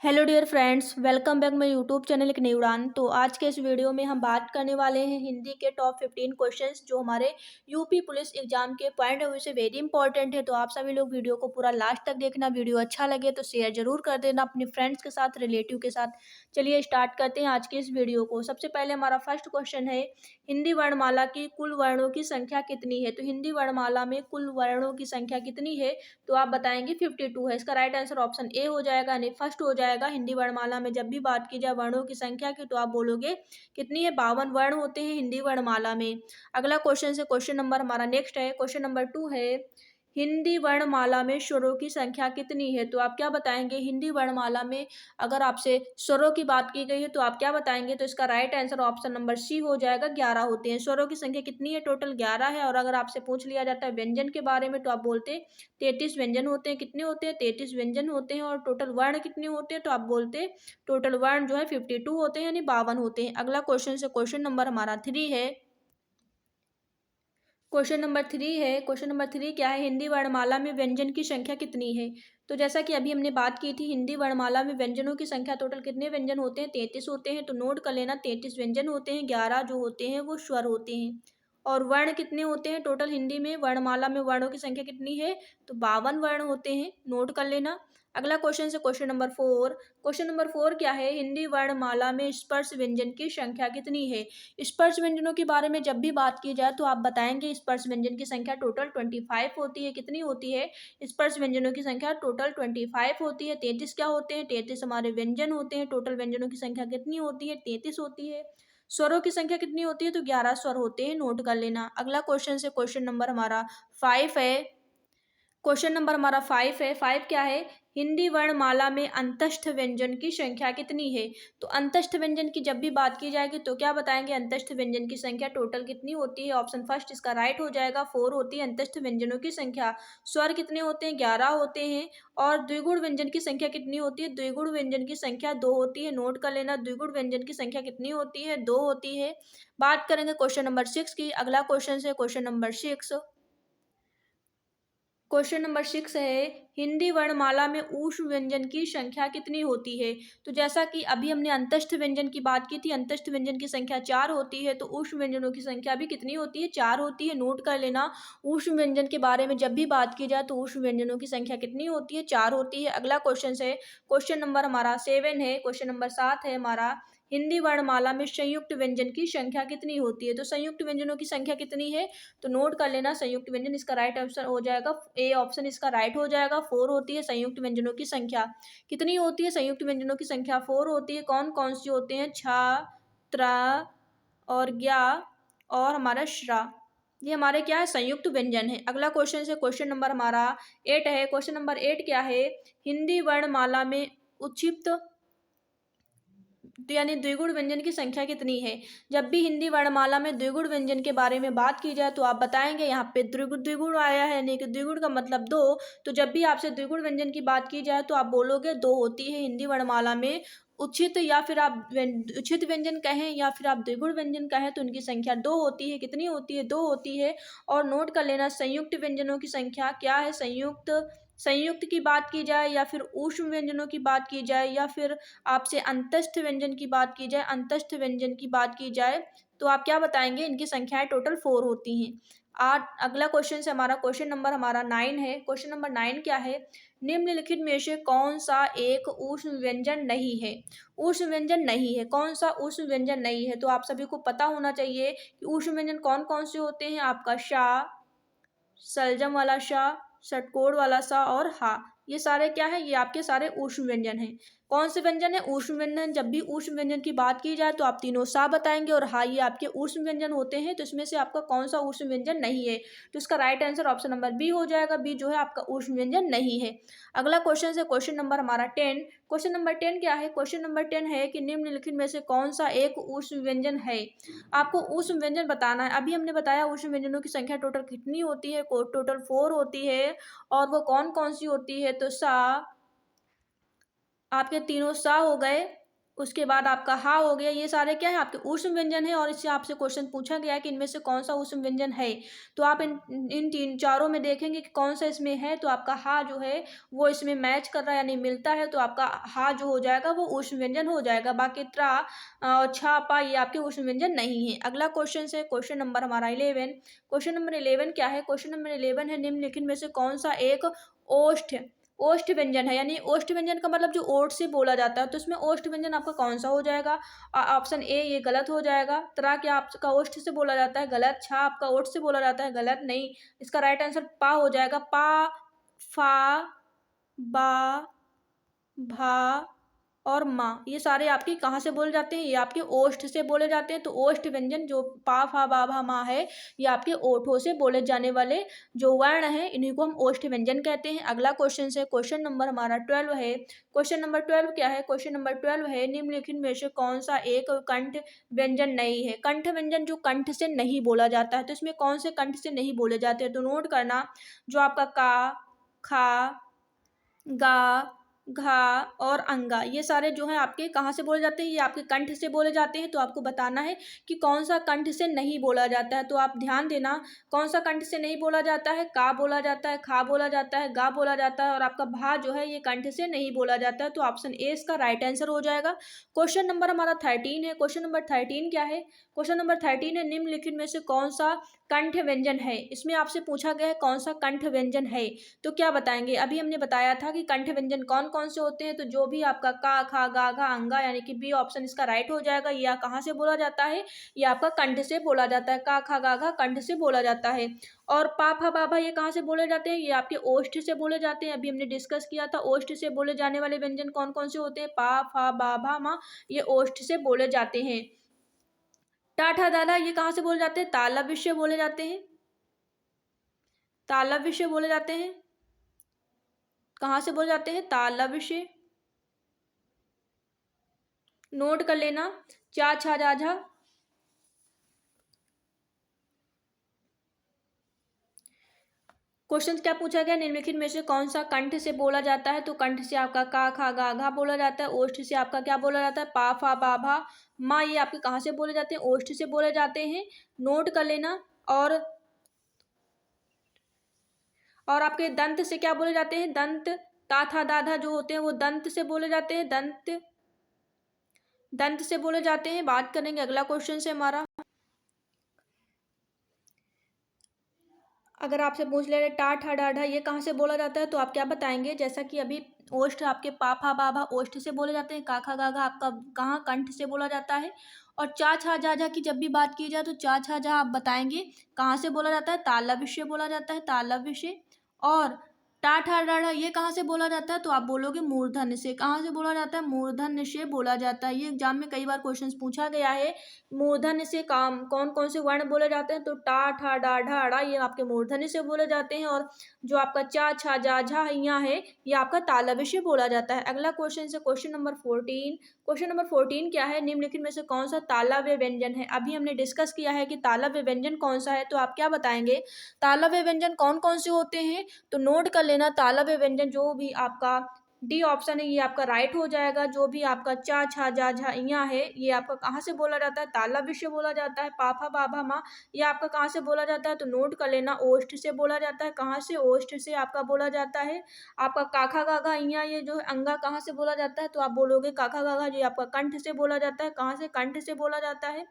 Hello dear friends, welcome back my YouTube channel एक नई उड़ान। तो आज के इस वीडियो में हम बात करने वाले हैं हिंदी के टॉप 15 क्वेश्चंस जो हमारे यूपी पुलिस एग्जाम के पॉइंट ऑफ व्यू से वेरी इंपॉर्टेंट है। तो आप सभी लोग वीडियो को पूरा लास्ट तक देखना। वीडियो अच्छा लगे तो शेयर जरूर कर देना अपने फ्रेंड्स के साथ, रिलेटिव के साथ। चलिए स्टार्ट करते हैं आज के इस वीडियो को। सबसे पहले हमारा फर्स्ट क्वेश्चन है, हिंदी वर्णमाला की कुल वर्णों की संख्या कितनी है। तो हिंदी वर्णमाला में कुल वर्णों की संख्या कितनी है, तो आप बताएंगे 52 है। इसका राइट आंसर ऑप्शन ए हो जाएगा, यानी फर्स्ट हो जाएगा। हिंदी वर्णमाला में जब भी बात की जाए वर्णों की संख्या की तो आप बोलोगे कितनी है, 52 वर्ण होते हैं हिंदी वर्णमाला में। अगला क्वेश्चन से क्वेश्चन नंबर हमारा नेक्स्ट है, क्वेश्चन नंबर 2 है, हिंदी वर्णमाला में स्वरों की संख्या कितनी है। तो आप क्या बताएंगे, हिंदी वर्णमाला में अगर आपसे स्वरों की बात की गई है तो आप क्या बताएंगे, तो इसका right answer option number C हो जाएगा, 11 होते हैं। स्वरों की संख्या कितनी है, टोटल 11 है। और अगर आपसे पूछ लिया जाता है व्यंजन के बारे में तो आप बोलते 33 व्यंजन होते हैं। कितने होते हैं, 33 व्यंजन होते हैं। और टोटल वर्ण कितने होते हैं, तो आप बोलते टोटल वर्ण जो है 52 होते हैं, यानी 52 होते हैं। अगला क्वेश्चन से क्वेश्चन नंबर हमारा 3 है, क्वेश्चन नंबर 3 है। क्वेश्चन नंबर 3 क्या है, हिंदी वर्णमाला में व्यंजन की संख्या कितनी है। तो जैसा कि अभी हमने बात की थी, हिंदी वर्णमाला में व्यंजनों की संख्या टोटल कितने व्यंजन होते हैं, 33 होते हैं। तो नोट कर लेना, 33 व्यंजन होते हैं, 11 जो होते हैं वो स्वर होते हैं। और वर्ण कितने होते हैं टोटल हिंदी में वर्णमाला में, वर्णों की संख्या कितनी है, तो 52 वर्ण होते हैं, नोट कर लेना। अगला क्वेश्चन से क्वेश्चन नंबर 4, क्वेश्चन नंबर 4 क्या है, हिंदी वर्णमाला में स्पर्श व्यंजन की संख्या कितनी है। स्पर्श व्यंजनों के बारे में जब भी बात की जाए तो आप बताएंगे स्पर्श व्यंजन की संख्या टोटल 25 होती है। कितनी होती है, स्पर्श व्यंजनों की संख्या टोटल 25 होती है। 33 क्या होते हैं, 33 हमारे व्यंजन होते हैं। टोटल व्यंजनों की संख्या कितनी होती है, 33 होती है। स्वरों की संख्या कितनी होती है, तो 11 स्वर होते हैं, नोट कर लेना। अगला क्वेश्चन से क्वेश्चन नंबर हमारा 5 है, क्वेश्चन नंबर हमारा 5 है। 5 क्या है, हिंदी वर्णमाला में अंतस्थ व्यंजन की संख्या कितनी है। तो अंतस्थ व्यंजन की जब भी बात की जाएगी तो क्या बताएंगे, अंतस्थ व्यंजन की संख्या टोटल कितनी होती है। ऑप्शन फर्स्ट इसका राइट हो जाएगा, 4 होती है अंतस्थ व्यंजनों की संख्या। स्वर कितने होते हैं, 11 होते हैं। और द्विगुण व्यंजन की संख्या कितनी होती है, द्विगुण व्यंजन की संख्या 2 होती है, नोट कर लेना। द्विगुण व्यंजन की संख्या कितनी होती है, 2 होती है। बात करेंगे क्वेश्चन नंबर 6 की। अगला क्वेश्चन है क्वेश्चन नंबर 6, क्वेश्चन नंबर 6 है, हिंदी वर्णमाला में ऊष्म व्यंजन की संख्या कितनी होती है। तो जैसा कि अभी हमने अंतस्थ व्यंजन की बात की थी, अंतस्थ व्यंजन की संख्या 4 होती है। तो ऊष्म व्यंजनों की संख्या भी कितनी होती है, 4 होती है, नोट कर लेना। ऊष्म व्यंजन के बारे में जब भी बात की जाए तो ऊष्म व्यंजनों की संख्या कितनी होती है, 4 होती है। अगला क्वेश्चन है क्वेश्चन नंबर हमारा 7 है, क्वेश्चन नंबर 7 है हमारा, हिंदी वर्णमाला में संयुक्त व्यंजन की संख्या कितनी होती है। तो संयुक्त व्यंजनों की संख्या कितनी है, तो नोट कर लेना। संयुक्त व्यंजन इसका राइट आंसर हो जाएगा, ए ऑप्शन इसका राइट हो जाएगा, 4 होती है संयुक्त व्यंजनों की संख्या। कितनी होती है, संयुक्त व्यंजनों की संख्या 4 होती है। कौन कौन सी होते हैं, छा, त्रा और ज्ञा और हमारा श्रा, ये हमारे क्या है, संयुक्त व्यंजन है। अगला क्वेश्चन है क्वेश्चन नंबर हमारा 8 है। क्वेश्चन नंबर 8 क्या है, हिंदी वर्णमाला में उच्छिप्त यानी द्विगुण व्यंजन की संख्या कितनी है। जब भी हिंदी वर्णमाला में द्विगुण व्यंजन के बारे में बात की जाए तो आप बताएंगे यहाँ पे द्विगुण द्विगुण आया है, यानी कि द्विगुण का मतलब 2। तो जब भी आपसे द्विगुण व्यंजन की बात की जाए तो आप बोलोगे 2 होती है हिंदी वर्णमाला में। उचित या फिर आप उचित व्यंजन कहें या फिर आप द्विगुण व्यंजन कहें तो उनकी संख्या 2 होती है। कितनी होती है, 2 होती है। और नोट कर लेना, संयुक्त व्यंजनों की संख्या क्या है, संयुक्त संयुक्त की बात की जाए या फिर ऊष्म व्यंजनों की बात की जाए या फिर आपसे अंतस्थ व्यंजन की बात की जाए, अंतस्थ व्यंजन की बात की जाए तो आप क्या बताएंगे, इनकी संख्याएं टोटल 4 होती हैं। अगला क्वेश्चन से हमारा क्वेश्चन नंबर हमारा 9 है। क्वेश्चन नंबर 9 क्या है, निम्नलिखित में से कौन सा एक ऊष्म व्यंजन नहीं है। ऊष्म व्यंजन नहीं है, कौन सा ऊष्म व्यंजन नहीं है। तो आप सभी को पता होना चाहिए कि ऊष्म व्यंजन कौन कौन से होते हैं। आपका शा, सलजम वाला शा, षटकोण वाला सा और हा, ये सारे क्या है, ये आपके सारे ऊष्म व्यंजन हैं। कौन से व्यंजन है, ऊष्म व्यंजन। जब भी ऊष्म व्यंजन की बात की जाए तो आप तीनों सा बताएंगे और हा, ये आपके ऊष्म व्यंजन होते हैं। तो इसमें से आपका कौन सा ऊष्म व्यंजन नहीं है, तो इसका right answer option number B हो जाएगा। बी जो है आपका ऊष्म व्यंजन नहीं है। अगला क्वेश्चन है क्वेश्चन नंबर हमारा 10। क्वेश्चन नंबर 10 क्या है, क्वेश्चन नंबर 10 है कि निम्नलिखित में से कौन सा एक ऊष्म व्यंजन है। आपको ऊष्म व्यंजन बताना है। अभी हमने बताया ऊष्म व्यंजनों की संख्या टोटल कितनी होती है, टोटल 4 होती है। और वो कौन कौन सी होती है, तो सा, आपके तीनों सा हो गए, उसके बाद आपका हा हो गया। ये सारे क्या है आपके ऊष्म व्यंजन है और इससे आपसे क्वेश्चन पूछा गया है कि इनमें से कौन सा ऊष्म व्यंजन है। तो आप इन इन तीन चारों में देखेंगे कि कौन सा इसमें है, तो आपका हा जो है वो इसमें मैच कर रहा है यानी मिलता है, तो आपका हा जो हो जाएगा वो ऊष्म व्यंजन हो जाएगा। बाकी त्रा और छा पा ये आपके ऊष्म व्यंजन नहीं है। अगला क्वेश्चन है क्वेश्चन नंबर हमारा 11। क्वेश्चन नंबर 11 क्या है, क्वेश्चन नंबर 11 है निम्नलिखित में से कौन सा एक ओष्ठ ओष्ठ व्यंजन है, यानी ओष्ठ व्यंजन का मतलब जो ओठ से बोला जाता है, तो इसमें ओष्ठ व्यंजन आपका कौन सा हो जाएगा। ऑप्शन ए ये गलत हो जाएगा। त्रा क्या आपका ओष्ठ से बोला जाता है, गलत। छा आपका ओठ से बोला जाता है, गलत। नहीं, इसका राइट आंसर पा हो जाएगा। पा, फा, बा, भा और माँ ये सारे आपके कहाँ से बोले जाते हैं, ये आपके ओष्ठ से बोले जाते हैं। तो ओष्ठ व्यंजन जो पा फा बा भा माँ है, ये आपके ओठों से बोले जाने वाले जो वर्ण है, इन्हीं को हम ओष्ठ व्यंजन कहते हैं। अगला क्वेश्चन है क्वेश्चन नंबर हमारा 12 है। क्वेश्चन नंबर 12 क्या है, क्वेश्चन नंबर 12 है निम्नलिखित में से कौन सा एक कंठ व्यंजन नहीं है। कंठ व्यंजन जो कंठ से नहीं बोला जाता है, तो इसमें कौन से कंठ से नहीं बोले जाते हैं, तो नोट करना। जो आपका का, खा, गा, घा और अंगा ये सारे जो है आपके कहाँ से बोले जाते हैं, ये आपके कंठ से बोले जाते हैं। तो आपको बताना है कि कौन सा कंठ से नहीं बोला जाता है। तो आप ध्यान देना, कौन सा कंठ से नहीं बोला जाता है। का बोला जाता है, खा बोला जाता है, गा बोला जाता है और आपका भा जो है ये कंठ से नहीं बोला जाता है। तो ऑप्शन ए इसका राइट आंसर हो जाएगा। क्वेश्चन नंबर हमारा 13 है। क्वेश्चन नंबर 13 क्या है, क्वेश्चन नंबर 13 है निम्नलिखित में से कौन सा कंठ व्यंजन है। इसमें आपसे पूछा गया है कौन सा कंठ व्यंजन है, तो क्या बताएंगे। अभी हमने बताया था कि कंठ व्यंजन कौन कौन से होते हैं, तो जो भी आपका का खा गा घा अंगा यानी कि बी ऑप्शन इसका राइट हो जाएगा। यह कहाँ से बोला जाता है, ये आपका कंठ से बोला जाता है। का खा गा घा कंठ से बोला जाता है। और पा फा बा भा ये कहाँ से बोले जाते हैं, ये आपके ओष्ठ से बोले जाते हैं। अभी हमने डिस्कस किया था ओष्ठ से बोले जाने वाले व्यंजन कौन कौन से होते हैं। पा फा बा भा मा ये ओष्ठ से बोले जाते हैं। टाठा दादा ये कहाँ से बोले जाते हैं, तालव्य से बोले जाते हैं। तालव्य से बोले जाते हैं। कहाँ से बोले जाते हैं, तालव्य से। नोट कर लेना। चा छा जा झा। क्वेश्चन क्या पूछा गया, निम्नलिखित में से कौन सा कंठ से बोला जाता है। तो कंठ से आपका का खा गा घा बोला जाता है। ओष्ठ से आपका क्या बोला जाता है, पा फा बा भा माँ ये आपके कहाँ से बोले जाते हैं, ओष्ठ से बोले जाते हैं। नोट कर लेना। और आपके दंत से क्या बोले जाते हैं, दंत ता था दाधा जो होते हैं वो दंत से बोले जाते हैं। दंत दंत से बोले जाते हैं। बात करेंगे अगला क्वेश्चन से हमारा। अगर आपसे पूछ ले रहे टा ठा डा ढा ये कहाँ से बोला जाता है, तो आप क्या बताएंगे। जैसा कि अभी ओष्ठ आपके पा फा बा भा ओष्ठ से बोले जाते हैं। का खा गा घा आपका कहाँ कंठ से बोला जाता है। और चा छा जा झा की जब भी बात की जाए तो चा छा जा आप बताएंगे कहाँ से बोला जाता है, तालव्य से बोला जाता है। तालव्य से। और टा ठा डा ढा ये कहाँ से बोला जाता है, तो आप बोलोगे मूर्धन्य से। कहाँ से बोला जाता है, मूर्धन्य से बोला जाता है। ये एग्जाम में कई बार क्वेश्चंस पूछा गया है। मूर्धन्य से काम कौन कौन से वर्ण बोले जाते हैं, तो टा ठा डा ढा अड़ा ये आपके मूर्धन्य से बोले जाते हैं। और जो आपका चा छा जा झा यहाँ है ये आपका तालव्य से बोला जाता है। अगला क्वेश्चन से क्वेश्चन नंबर 14। क्वेश्चन नंबर 14 क्या है, निम्नलिखित में से कौन सा तालव्य व्यंजन है। अभी हमने डिस्कस किया है कि तालव्य व्यंजन कौन सा है, तो आप क्या बताएंगे तालव्य व्यंजन कौन कौन से होते हैं। तो नोट कर लेना, तालव्य व्यंजन जो भी आपका डी ऑप्शन है ये आपका राइट हो जाएगा। जो भी आपका चा छा जा झा यहाँ है ये आपका कहाँ से बोला जाता है, तालव्य से बोला जाता है। पाफा बाभा माँ ये आपका कहाँ से बोला जाता है, तो नोट कर लेना ओष्ठ से बोला जाता है। कहाँ से, ओष्ठ से आपका बोला जाता है। आपका काखा गाघा यहाँ ये जो अंगा कहाँ से बोला जाता है, तो आप बोलोगे काखा गाघा ये आपका कंठ से बोला जाता है। कहाँ से, कंठ से बोला जाता है।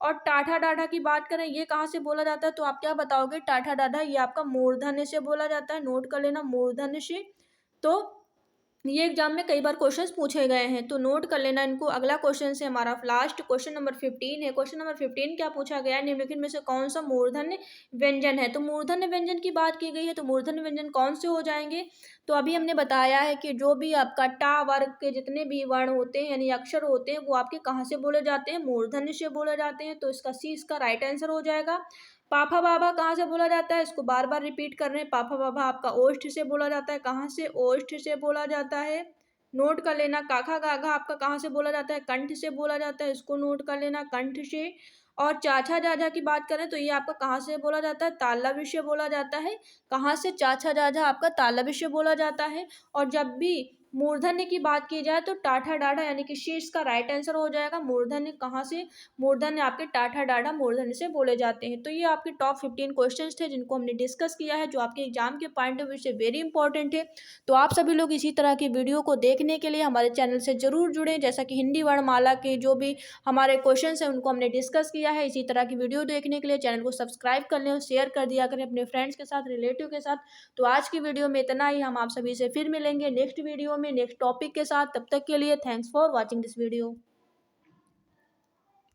और टाठा डाढ़ा की बात करें ये कहाँ से बोला जाता है, तो आप क्या बताओगे टाठा डाढ़ा ये आपका मूर्धन्य से बोला जाता है। नोट कर लेना मूर्धन्य से। तो ये एग्जाम में कई बार क्वेश्चंस पूछे गए हैं, तो नोट कर लेना इनको। अगला क्वेश्चन से हमारा लास्ट क्वेश्चन नंबर 15 है। क्वेश्चन नंबर 15 क्या पूछा गया है, निम्नलिखित में से कौन सा मूर्धन्य व्यंजन है। तो मूर्धन्य व्यंजन की बात की गई है, तो मूर्धन्य व्यंजन कौन से हो जाएंगे। तो अभी हमने बताया है कि जो भी आपका टा वर्ग के जितने भी वर्ण होते हैं यानी अक्षर होते हैं वो आपके कहाँ से बोले जाते हैं, मूर्धन्य से बोले जाते हैं। तो इसका सी इसका राइट आंसर हो जाएगा। पापा बाबा कहाँ से बोला जाता है, इसको बार बार रिपीट कर रहे हैं। पापा बाबा आपका ओष्ठ से बोला जाता है। कहाँ से, ओष्ठ से बोला जाता है। नोट कर लेना। काखा गाघा आपका कहाँ से बोला जाता है, कंठ से बोला जाता है। इसको नोट कर लेना, कंठ से। और चाचा जाजा की बात करें तो ये आपका कहाँ से बोला जाता है, तालव्य से बोला जाता है। कहाँ से, चाचा जाजा आपका तालव्य से बोला जाता है। और जब भी मूर्धन्य की बात की जाए तो टाठा डाढ़ा यानी कि शी इसका राइट आंसर हो जाएगा। मूर्धन्य कहाँ से, मूर्धन्य आपके टाठा डाढ़ा मूर्धन्य से बोले जाते हैं। तो ये आपके टॉप 15 क्वेश्चंस थे जिनको हमने डिस्कस किया है, जो आपके एग्जाम के पॉइंट ऑफ व्यू से वेरी इंपॉर्टेंट है। तो आप सभी लोग इसी तरह की वीडियो को देखने के लिए हमारे चैनल से जरूर जुड़ें। जैसा कि हिंदी वर्णमाला के जो भी हमारे क्वेश्चंस हैं उनको हमने डिस्कस किया है। इसी तरह की वीडियो देखने के लिए चैनल को सब्सक्राइब कर लें और शेयर कर दिया करें अपने फ्रेंड्स के साथ, रिलेटिव के साथ। तो आज की वीडियो में इतना ही। हम आप सभी से फिर मिलेंगे नेक्स्ट वीडियो में नेक्स्ट टॉपिक के साथ। तब तक के लिए thanks for watching this video.